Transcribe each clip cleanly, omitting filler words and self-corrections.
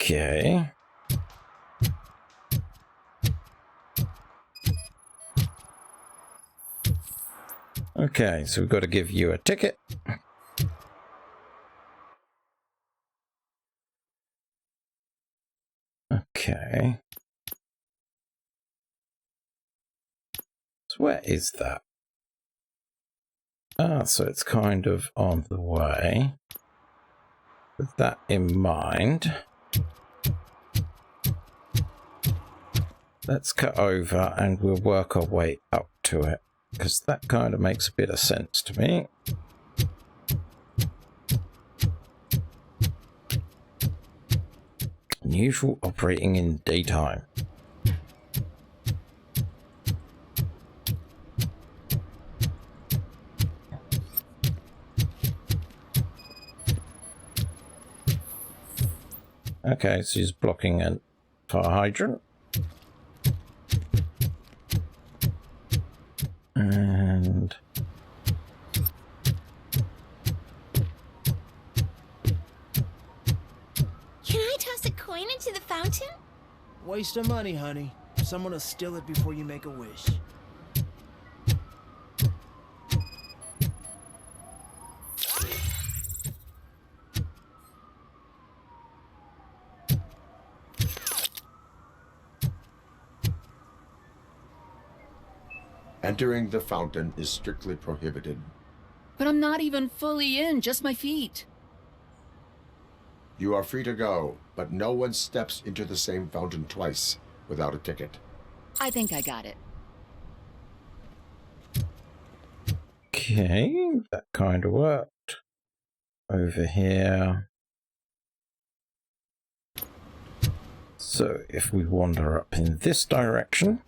Okay. Okay, so we've got to give you a ticket. Okay. So where is that? Ah, so it's kind of on the way. With that in mind, let's cut over and we'll work our way up to it, because that kind of makes a bit of sense to me. Unusual operating in daytime. Okay, so he's blocking a fire hydrant. And can I toss a coin into the fountain? Waste of money, honey. Someone will steal it before you make a wish. Entering the fountain is strictly prohibited. But I'm not even fully in, just my feet. You are free to go, but no one steps into the same fountain twice without a ticket. I think I got it. okay, that kind of worked. Over here. So if we wander up in this direction,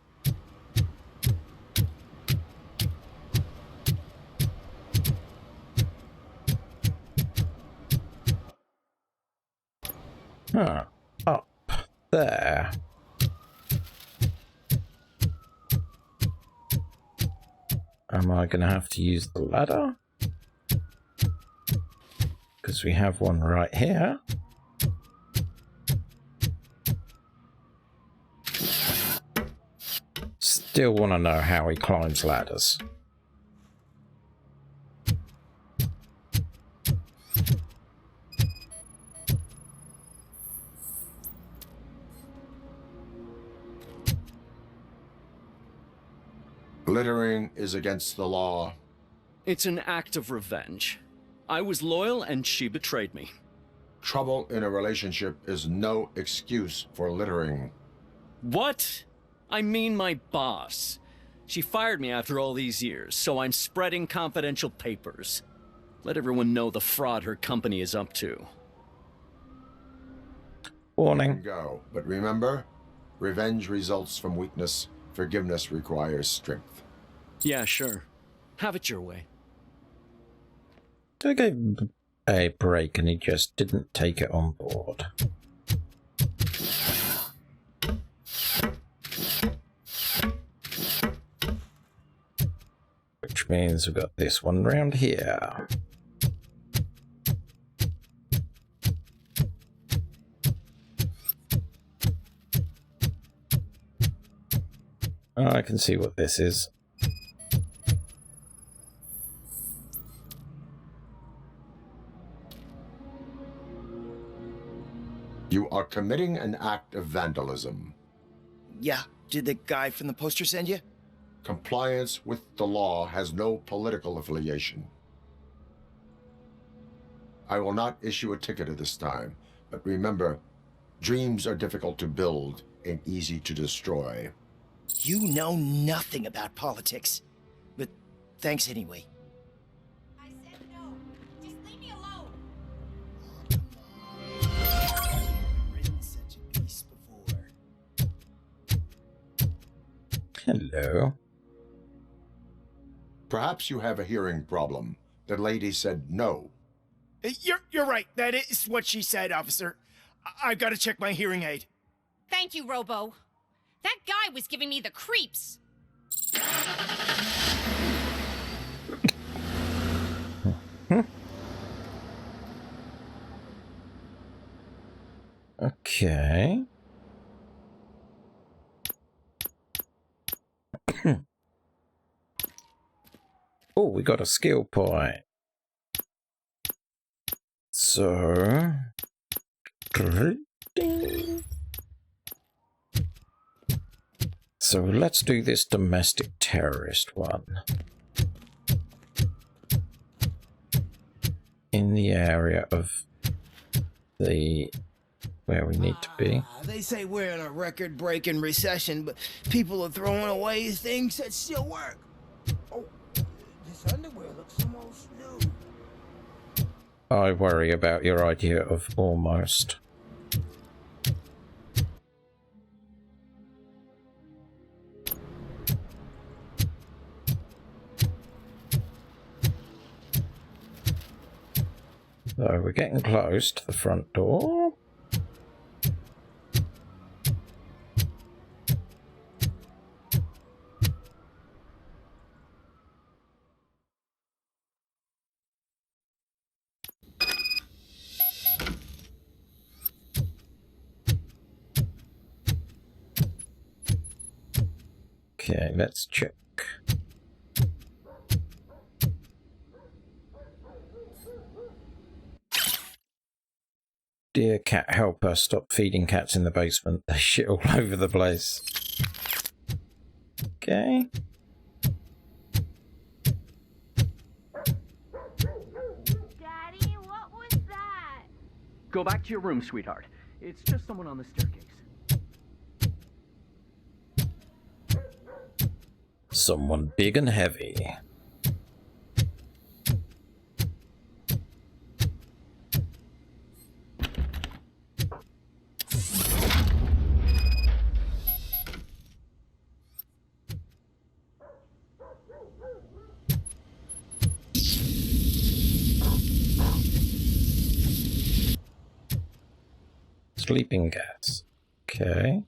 up there. Am I going to have to use the ladder? Because we have one right here. Still want to know how he climbs ladders. Littering is against the law. It's an act of revenge. I was loyal and she betrayed me. Trouble in a relationship is no excuse for littering. What? I mean my boss. She fired me after all these years, so I'm spreading confidential papers. Let everyone know the fraud her company is up to. Warning. Go, but remember, revenge results from weakness. Forgiveness requires strength. Yeah, sure. Have it your way. I gave him a break and he just didn't take it on board. Which means we've got this one round here. Oh, I can see what this is. You are committing an act of vandalism. Yeah, did the guy from the poster send you? Compliance with the law has no political affiliation. I will not issue a ticket at this time, but remember, dreams are difficult to build and easy to destroy. You know nothing about politics. But thanks anyway. I said no. Just leave me alone. I've written such a piece before. Hello. Perhaps you have a hearing problem. The lady said no. You're right. That is what she said, officer. I've got to check my hearing aid. Thank you, Robo. That guy was giving me the creeps. Okay. Oh, we got a skill point. So... So let's do this domestic terrorist one. In the area of the... where we need to be. They say we're in a record-breaking recession, but people are throwing away things that still work. Oh, this underwear looks almost new. I worry about your idea of almost. So we're getting close to the front door. Okay, let's check. Dear cat helper, stop feeding cats in the basement. They shit all over the place. Okay. Daddy, what was that? Go back to your room, sweetheart. It's just someone on the staircase. Someone big and heavy. Sleeping gas. Okay.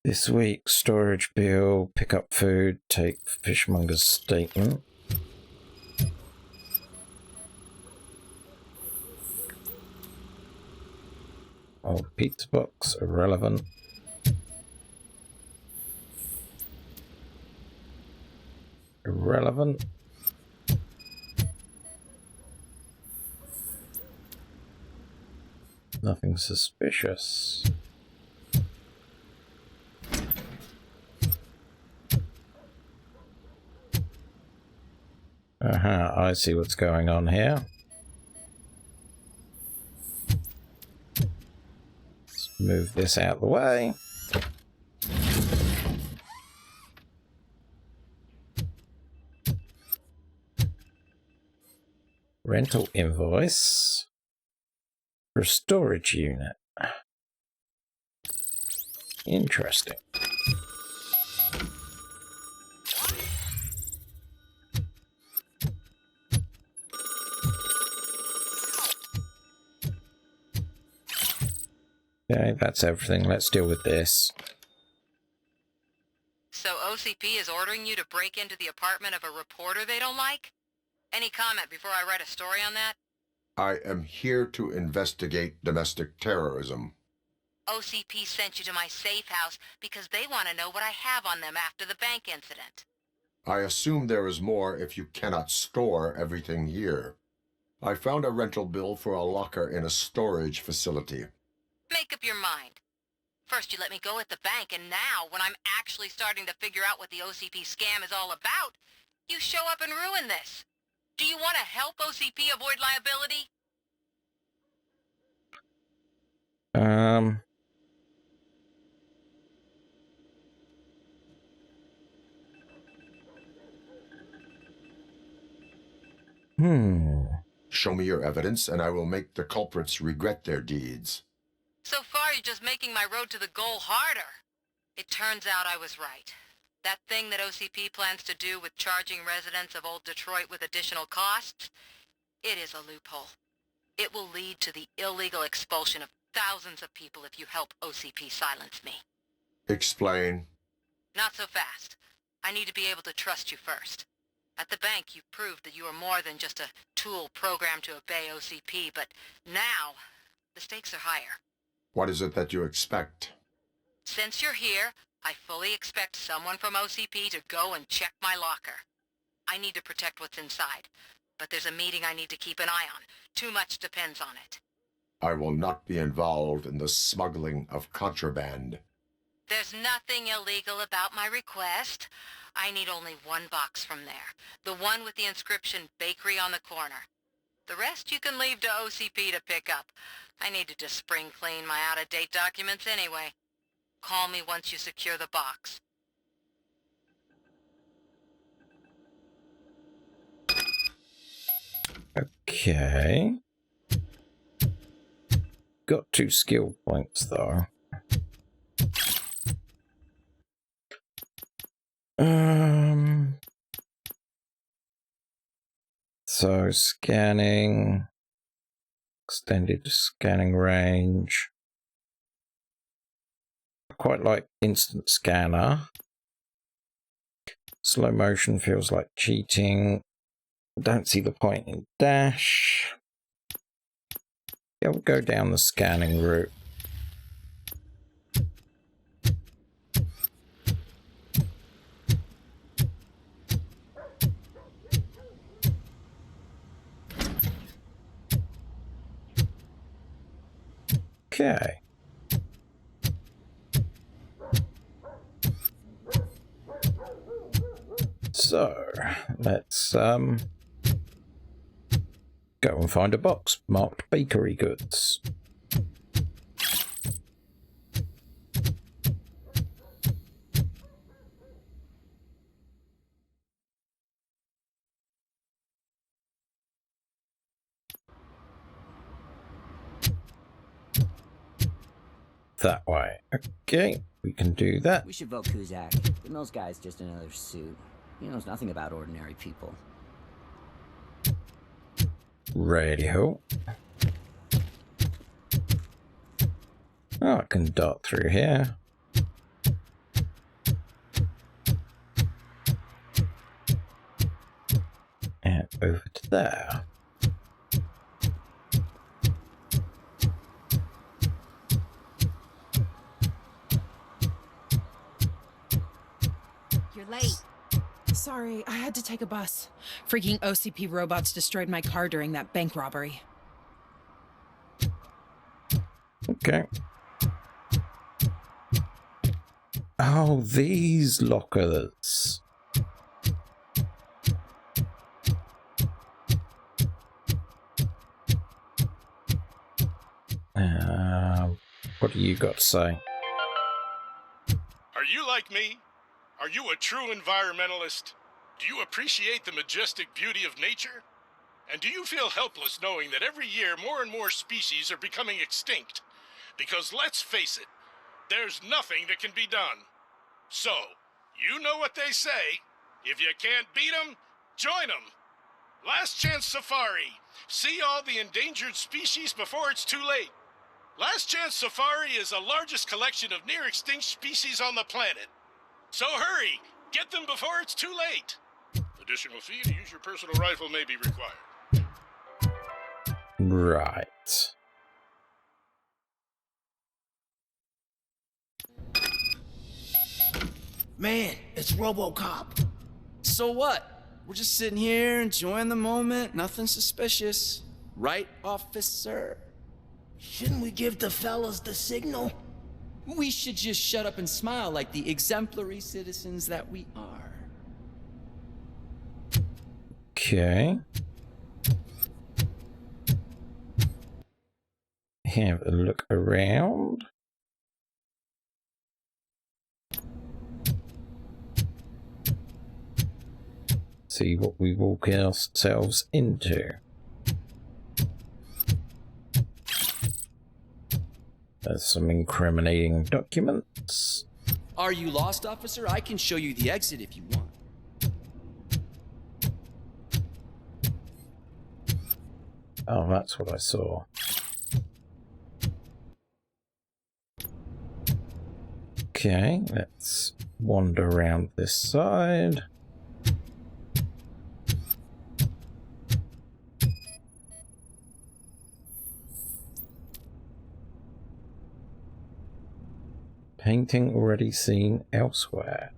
This week, storage bill, pick up food, take fishmonger's statement. Old pizza box, irrelevant. Irrelevant. Nothing suspicious. I see what's going on here. Let's move this out of the way. Rental invoice for a storage unit. Interesting. Okay, that's everything. Let's deal with this. So OCP is ordering you to break into the apartment of a reporter they don't like? Any comment before I write a story on that? I am here to investigate domestic terrorism. OCP sent you to my safe house because they want to know what I have on them after the bank incident. I assume there is more if you cannot store everything here. I found a rental bill for a locker in a storage facility. Make up your mind. First you let me go at the bank, and now, when I'm actually starting to figure out what the OCP scam is all about, you show up and ruin this. Do you want to help OCP avoid liability? Show me your evidence, and I will make the culprits regret their deeds. So far, you're just making my road to the goal harder. It turns out I was right. That thing that OCP plans to do with charging residents of Old Detroit with additional costs, it is a loophole. It will lead to the illegal expulsion of thousands of people if you help OCP silence me. Explain. Not so fast. I need to be able to trust you first. At the bank, you proved that you were more than just a tool programmed to obey OCP, but now, the stakes are higher. What is it that you expect? Since you're here, I fully expect someone from OCP to go and check my locker. I need to protect what's inside, but there's a meeting I need to keep an eye on. Too much depends on it. I will not be involved in the smuggling of contraband. There's nothing illegal about my request. I need only one box from there. The one with the inscription Bakery on the corner. The rest you can leave to OCP to pick up. I need to just spring clean my out-of-date documents anyway. Call me once you secure the box. Okay. Got 2 skill points though. So scanning, extended scanning range. I quite like instant scanner. Slow motion feels like cheating. Don't see the point in dash. Yeah, we'll go down the scanning route. Okay. So, let's go and find a box marked bakery goods. That way. Okay, we can do that. We should vote Kuzak. The Mills guy's just another suit. He knows nothing about ordinary people. Radio. Oh, I can dart through here. And over to there. You're late. Sorry, I had to take a bus. Freaking OCP robots destroyed my car during that bank robbery. Okay. Oh, these lockers. What do you got to say? Are you like me? Are you a true environmentalist? Do you appreciate the majestic beauty of nature? And do you feel helpless knowing that every year more and more species are becoming extinct? Because let's face it, there's nothing that can be done. So, you know what they say. If you can't beat 'em, join 'em. Last Chance Safari. See all the endangered species before it's too late. Last Chance Safari is the largest collection of near-extinct species on the planet. So hurry! Get them before it's too late! Additional fee to use your personal rifle may be required. Right. Man, it's RoboCop. So what? We're just sitting here enjoying the moment, nothing suspicious. Right, officer? Shouldn't we give the fellas the signal? We should just shut up and smile like the exemplary citizens that we are. Okay. Have a look around. See what we walk ourselves into. There's some incriminating documents. Are you lost, officer? I can show you the exit if you want. Oh, that's what I saw. Okay, let's wander around this side. Painting already seen elsewhere.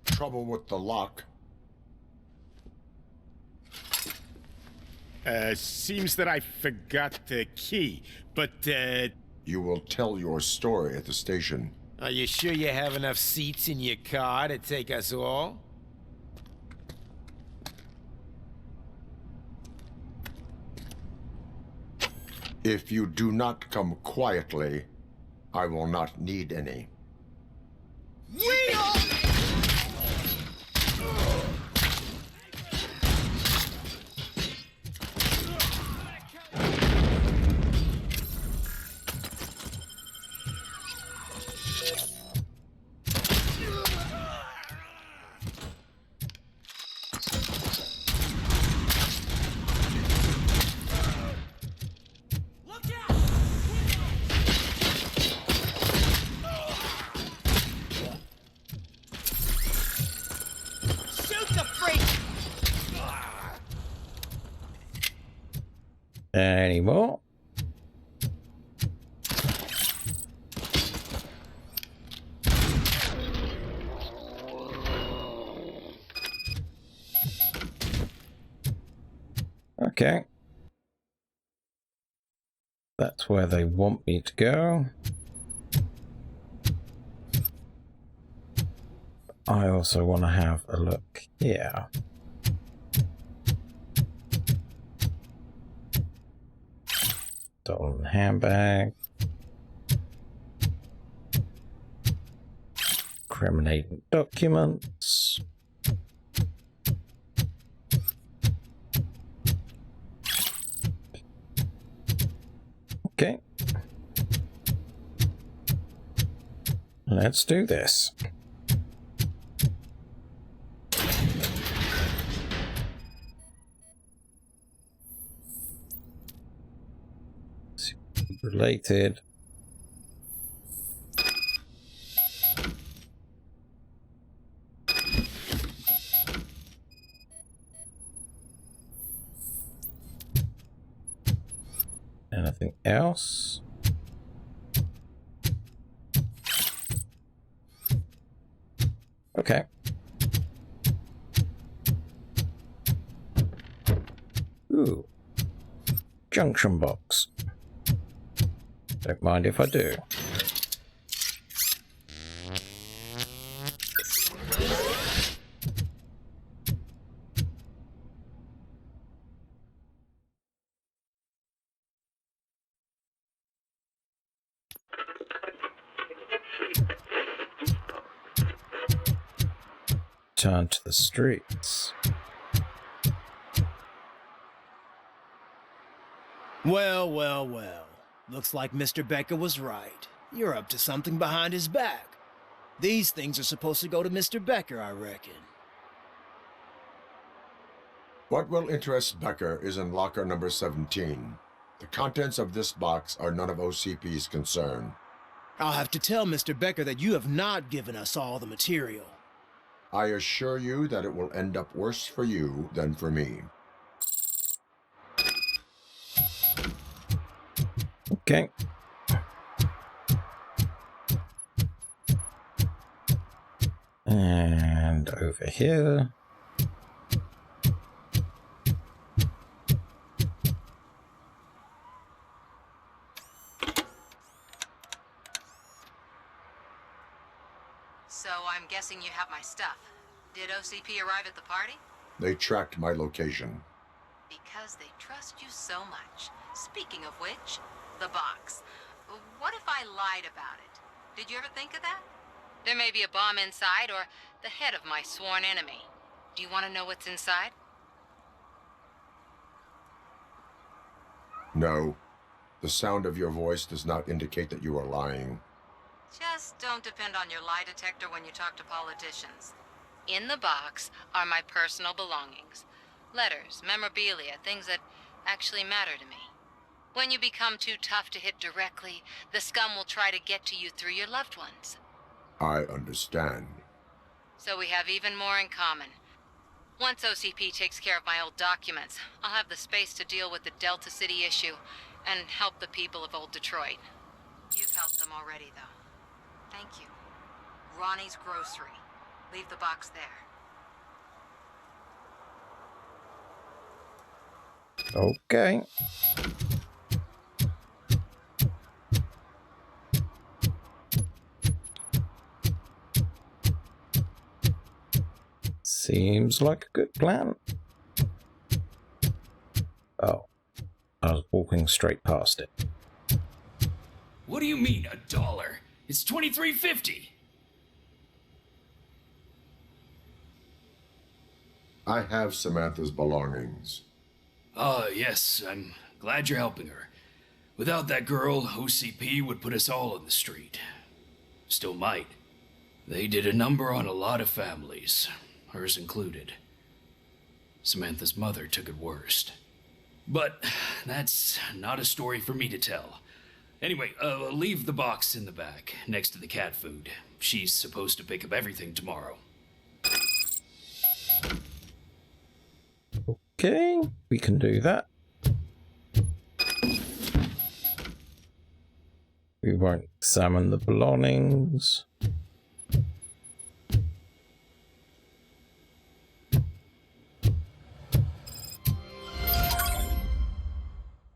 Trouble with the lock. Seems that I forgot the key, but, You will tell your story at the station. Are you sure you have enough seats in your car to take us all? If you do not come quietly, I will not need any. Any more? Okay. That's where they want me to go. I also want to have a look here. Stolen handbag. Incriminating documents. Okay. Let's do this. Related. Anything else? Okay. Ooh. Junction box. Don't mind if I do. Turn to the streets. Well, well, well. Looks like Mr. Becker was right. You're up to something behind his back. These things are supposed to go to Mr. Becker, I reckon. What will interest Becker is in locker number 17. The contents of this box are none of OCP's concern. I'll have to tell Mr. Becker that you have not given us all the material. I assure you that it will end up worse for you than for me. Okay. And over here. So I'm guessing you have my stuff. Did OCP arrive at the party? They tracked my location. Because they trust you so much. Speaking of which, the box. What if I lied about it? Did you ever think of that? There may be a bomb inside or the head of my sworn enemy. Do you want to know what's inside? No. The sound of your voice does not indicate that you are lying. Just don't depend on your lie detector when you talk to politicians. In the box are my personal belongings. Letters, memorabilia, things that actually matter to me. When you become too tough to hit directly, the scum will try to get to you through your loved ones. I understand. So we have even more in common. Once OCP takes care of my old documents, I'll have the space to deal with the Delta City issue and help the people of Old Detroit. You've helped them already, though. Thank you. Ronnie's Grocery. Leave the box there. Okay. Seems like a good plan. Oh, I was walking straight past it. What do you mean, $1? It's $23.50. I have Samantha's belongings. Yes, I'm glad you're helping her. Without that girl, OCP would put us all in the street. Still might. They did a number on a lot of families, hers included. Samantha's mother took it worst. But that's not a story for me to tell. Anyway, leave the box in the back, next to the cat food. She's supposed to pick up everything tomorrow. Okay, we can do that. We won't examine the belongings.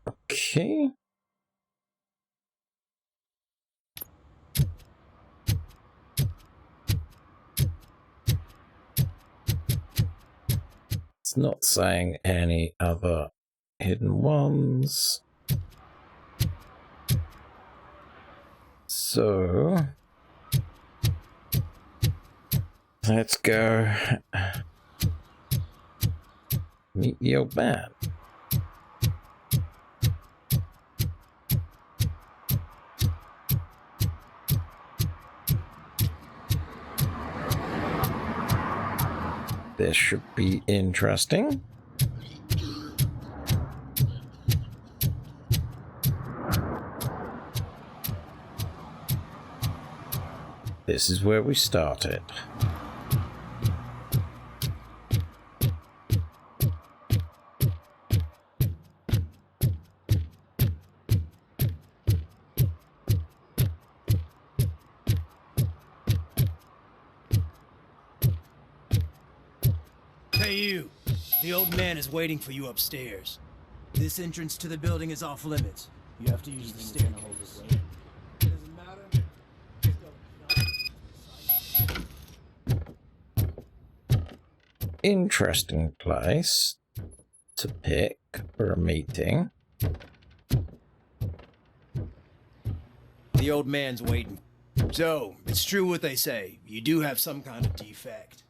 Okay. It's not saying any other hidden ones. So let's go meet the old man. This should be interesting. This is where we started. Hey, you. The old man is waiting for you upstairs. This entrance to the building is off limits. You have to use the staircase. Doesn't matter. Interesting place to pick for a meeting. The old man's waiting. So, it's true what they say. You do have some kind of defect.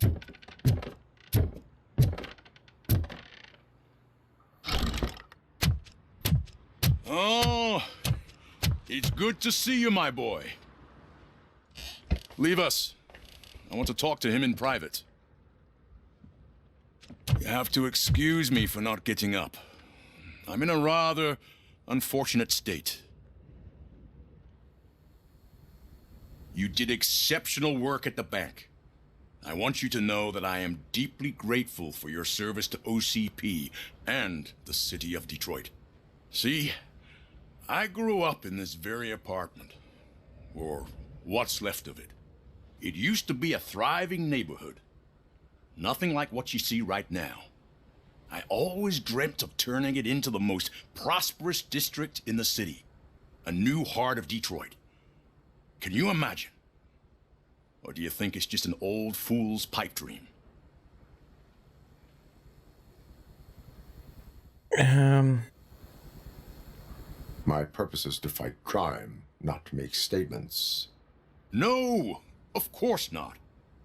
Oh, it's good to see you, my boy. Leave us. I want to talk to him in private. You have to excuse me for not getting up. I'm in a rather unfortunate state. You did exceptional work at the bank. I want you to know that I am deeply grateful for your service to OCP and the city of Detroit. See, I grew up in this very apartment, or what's left of it. It used to be a thriving neighborhood. Nothing like what you see right now. I always dreamt of turning it into the most prosperous district in the city. A new heart of Detroit. Can you imagine? Or do you think it's just an old fool's pipe dream? My purpose is to fight crime, not to make statements. No, of course not.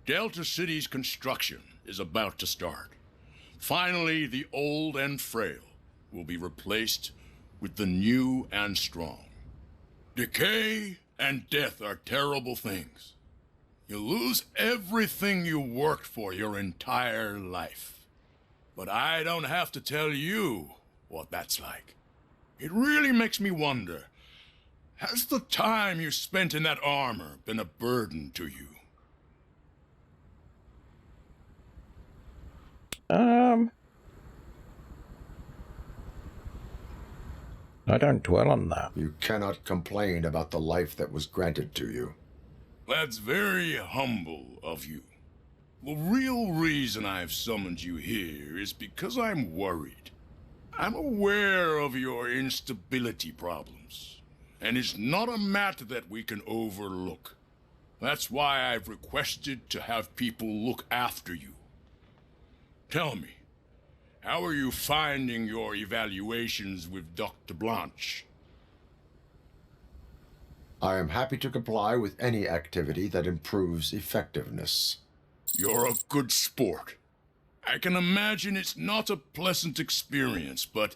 Delta City's construction is about to start. Finally, the old and frail will be replaced with the new and strong. Decay and death are terrible things. You lose everything you worked for your entire life. But I don't have to tell you what that's like. It really makes me wonder, has the time you spent in that armor been a burden to you? I don't dwell on that. You cannot complain about the life that was granted to you. That's very humble of you. The real reason I've summoned you here is because I'm worried. I'm aware of your instability problems, and it's not a matter that we can overlook. That's why I've requested to have people look after you. Tell me, how are you finding your evaluations with Dr. Blanche? I am happy to comply with any activity that improves effectiveness. You're a good sport. I can imagine it's not a pleasant experience, but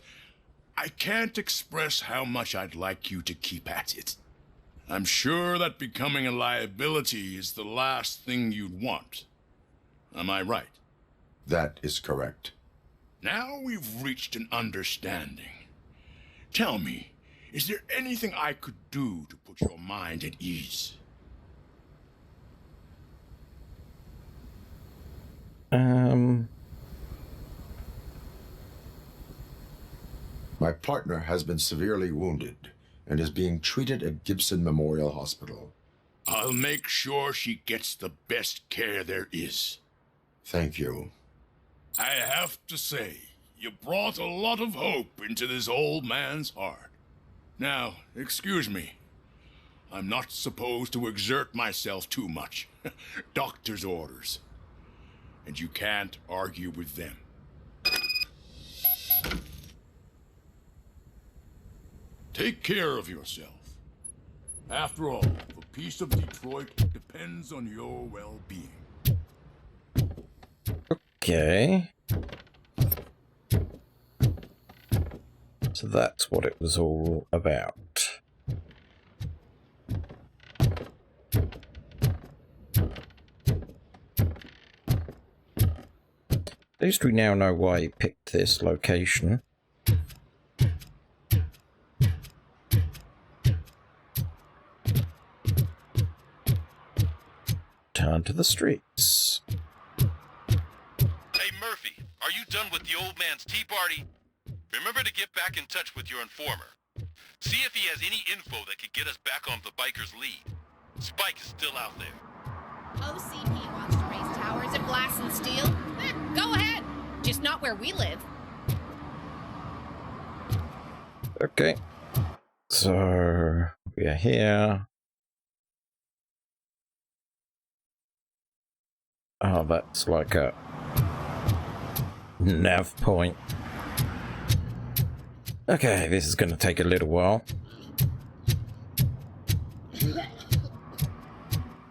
I can't express how much I'd like you to keep at it. I'm sure that becoming a liability is the last thing you'd want. Am I right? That is correct. Now we've reached an understanding. Tell me, is there anything I could do to put your mind at ease? My partner has been severely wounded and is being treated at Gibson Memorial Hospital. I'll make sure she gets the best care there is. Thank you. I have to say, you brought a lot of hope into this old man's heart. Now, excuse me. I'm not supposed to exert myself too much. Doctor's orders. And you can't argue with them. Take care of yourself. After all, the peace of Detroit depends on your well-being. Okay. So that's what it was all about. At least we now know why he picked this location. Turn to the streets. Hey Murphy, are you done with the old man's tea party? Remember to get back in touch with your informer. See if he has any info that could get us back on the biker's lead. Spike is still out there. OCP wants to raise towers and glass and steel. Go ahead. Just not where we live. Okay. So we are here. Oh, that's like a nav point. Okay, this is going to take a little while.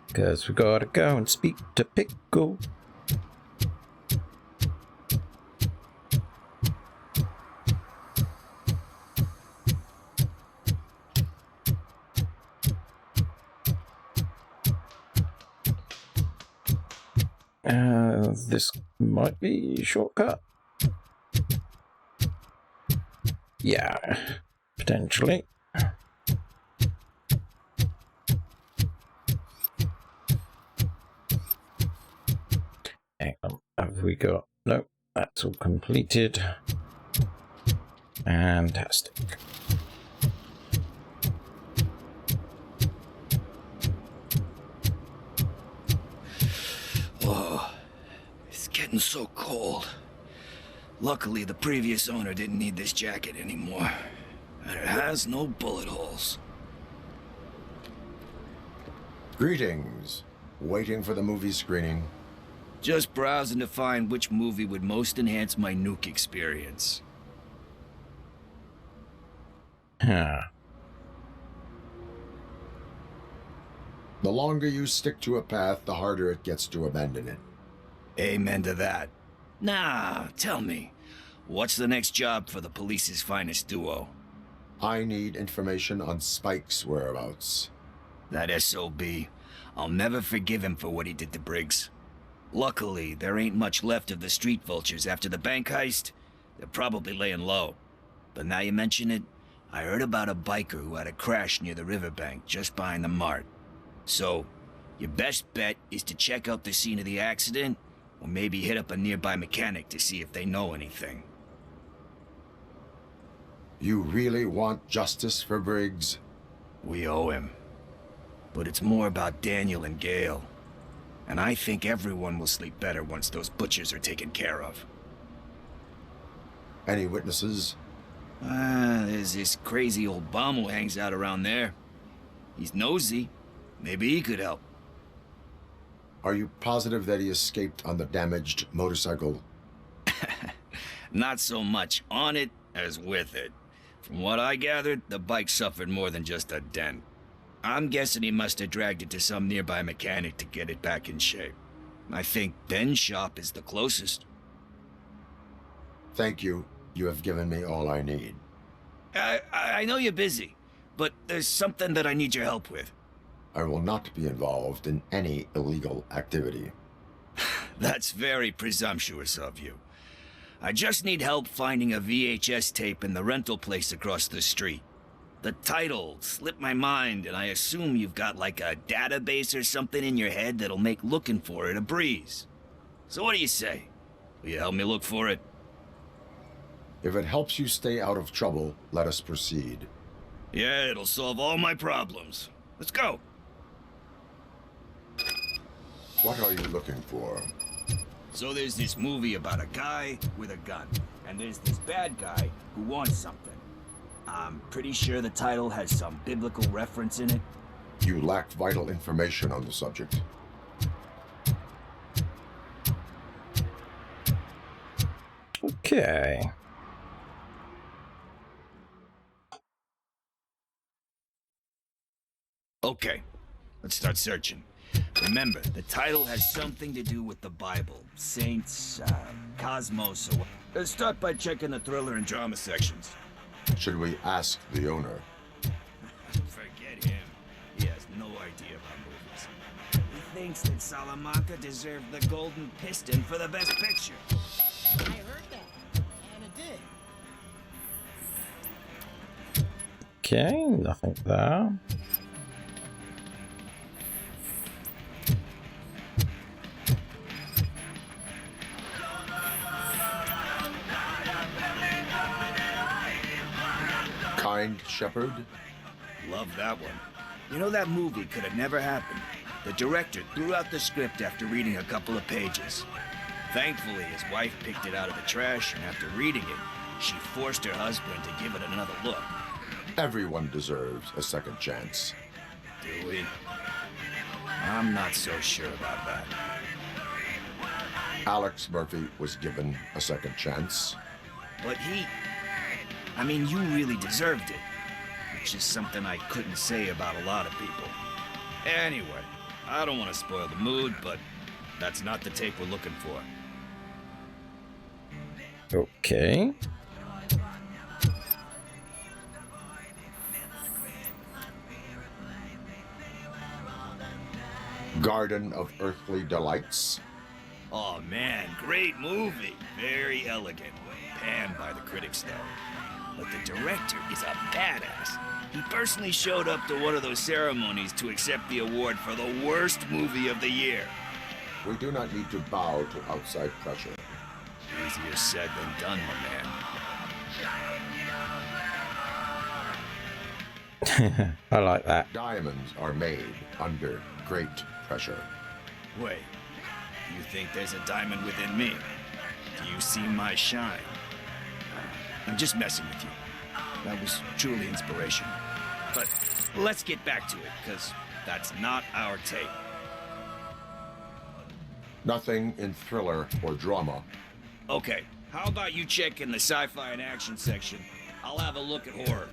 Because we gotta go and speak to Pickle. This might be a shortcut. Yeah, potentially. Hang on, have we got... Nope, that's all completed. Fantastic. Oh, it's getting so cold. Luckily, the previous owner didn't need this jacket anymore. And it has no bullet holes. Greetings. Waiting for the movie screening. Just browsing to find which movie would most enhance my nuke experience. Huh. The longer you stick to a path, the harder it gets to abandon it. Amen to that. Nah, tell me, what's the next job for the police's finest duo? I need information on Spike's whereabouts. That SOB. I'll never forgive him for what he did to Briggs. Luckily, there ain't much left of the street vultures after the bank heist. They're probably laying low. But now you mention it, I heard about a biker who had a crash near the riverbank just behind the mart. So, your best bet is to check out the scene of the accident, or maybe hit up a nearby mechanic to see if they know anything. You really want justice for Briggs? We owe him. But it's more about Daniel and Gale. And I think everyone will sleep better once those butchers are taken care of. Any witnesses? There's this crazy old bum who hangs out around there. He's nosy. Maybe he could help. Are you positive that he escaped on the damaged motorcycle? Not so much on it as with it. From what I gathered, the bike suffered more than just a dent. I'm guessing he must have dragged it to some nearby mechanic to get it back in shape. I think Ben's shop is the closest. Thank you. You have given me all I need. I know you're busy, but there's something that I need your help with. I will not be involved in any illegal activity. That's very presumptuous of you. I just need help finding a VHS tape in the rental place across the street. The title slipped my mind, and I assume you've got like a database or something in your head that'll make looking for it a breeze. So what do you say? Will you help me look for it? If it helps you stay out of trouble, let us proceed. Yeah, it'll solve all my problems. Let's go. What are you looking for? So there's this movie about a guy with a gun, and there's this bad guy who wants something. I'm pretty sure the title has some biblical reference in it. You lack vital information on the subject. Okay. Okay, let's start searching. Remember, the title has something to do with the Bible, saints, cosmos, or what. Let's start by checking the thriller and drama sections. Should we ask the owner? Forget him. He has no idea about movies. He thinks that Salamanca deserved the Golden Piston for the Best Picture. I heard that, and it did. Okay, nothing there. Kind Shepherd? Love that one. You know, that movie could have never happened. The director threw out the script after reading a couple of pages. Thankfully, his wife picked it out of the trash, and after reading it, she forced her husband to give it another look. Everyone deserves a second chance. Do we? I'm not so sure about that. Alex Murphy was given a second chance. But I mean, you really deserved it. Which is something I couldn't say about a lot of people. Anyway, I don't want to spoil the mood, but that's not the tape we're looking for. Okay. Garden of Earthly Delights. Oh man, great movie. Very elegant. Panned by the critics though. But the director is a badass. He personally showed up to one of those ceremonies to accept the award for the worst movie of the year. We do not need to bow to outside pressure. Easier said than done, my man. I like that. Diamonds are made under great pressure. Wait, you think there's a diamond within me? Do you see my shine? I'm just messing with you. That was truly inspirational. But let's get back to it, because that's not our tape. Nothing in thriller or drama. Okay, how about you check in the sci-fi and action section? I'll have a look at horror.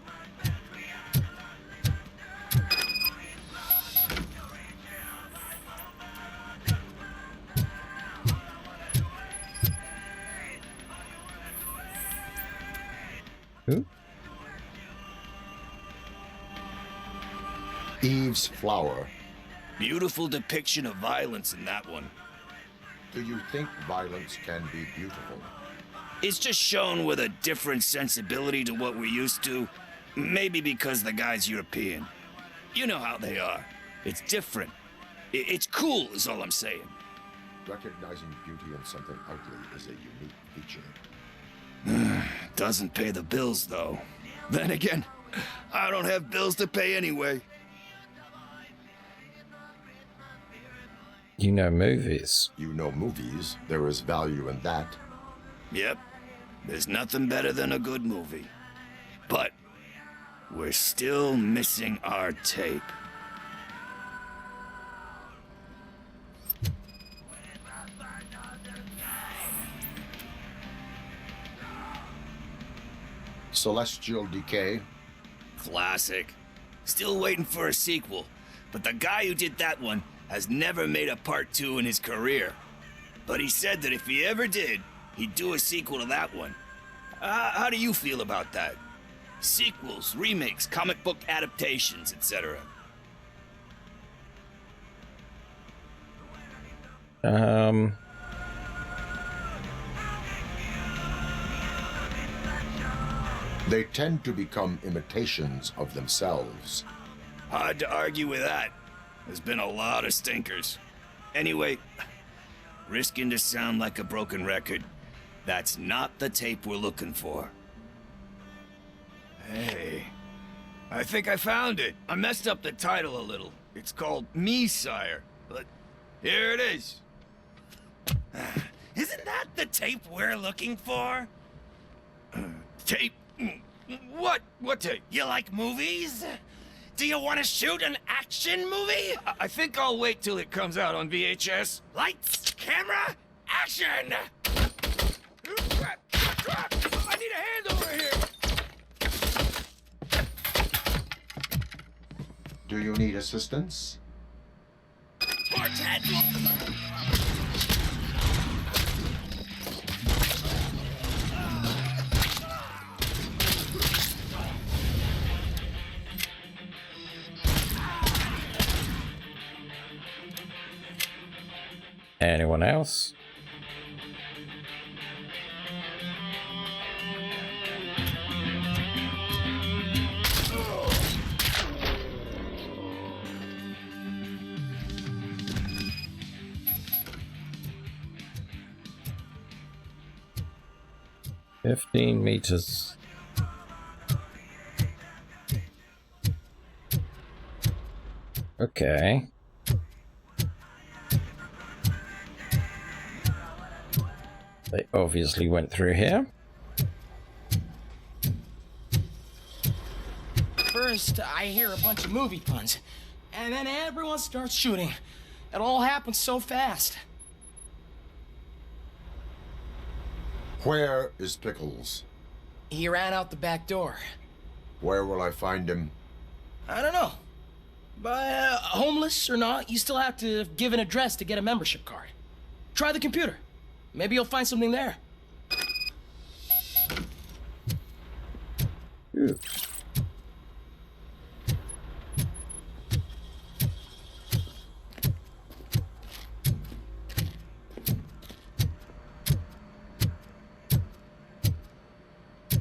Who? Eve's Flower. Beautiful depiction of violence in that one. Do you think violence can be beautiful? It's just shown with a different sensibility to what we're used to. Maybe because the guy's European. You know how they are. It's different. It's cool, is all I'm saying. Recognizing beauty in something ugly is a unique feature. Doesn't pay the bills, though. Then again, I don't have bills to pay anyway. You know movies. You know movies. There is value in that. Yep. There's nothing better than a good movie. But we're still missing our tape. Celestial Decay. Classic. Still waiting for a sequel, but the guy who did that one has never made a part 2 in his career. But he said that if he ever did, he'd do a sequel to that one. How do you feel about that? Sequels, remakes, comic book adaptations, etc. They tend to become imitations of themselves. Hard to argue with that. There's been a lot of stinkers. Anyway, risking to sound like a broken record, that's not the tape we're looking for. Hey, I think I found it. I messed up the title a little. It's called Me, Sire, but here it is. Isn't that the tape we're looking for? Tape? What? What tape? You like movies? Do you want to shoot an action movie? I think I'll wait till it comes out on VHS. Lights, camera, action! I need a hand over here! Do you need assistance? Anyone else? $15 meters. Okay. They obviously went through here. First, I hear a bunch of movie puns, and then everyone starts shooting. It all happens so fast. Where is Pickles? He ran out the back door. Where will I find him? I don't know. But homeless or not, you still have to give an address to get a membership card. Try the computer. Maybe you'll find something there. Ooh.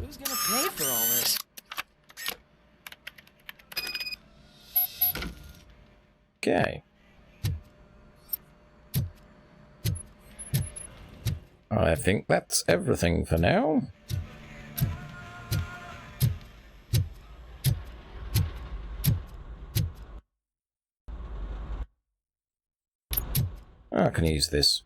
Who's gonna pay for all this? Okay. I think that's everything for now. I can use this.